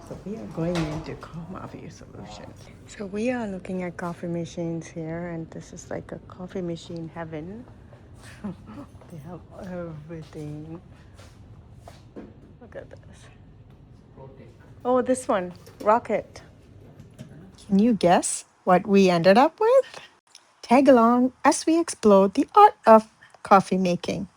So we are going into coffee solutions. So we are looking at coffee machines here, and this is like a coffee machine heaven. They have everything. Look at this. Oh, this one, Rocket. Can you guess what we ended up with? Tag along as we explore the art of coffee making.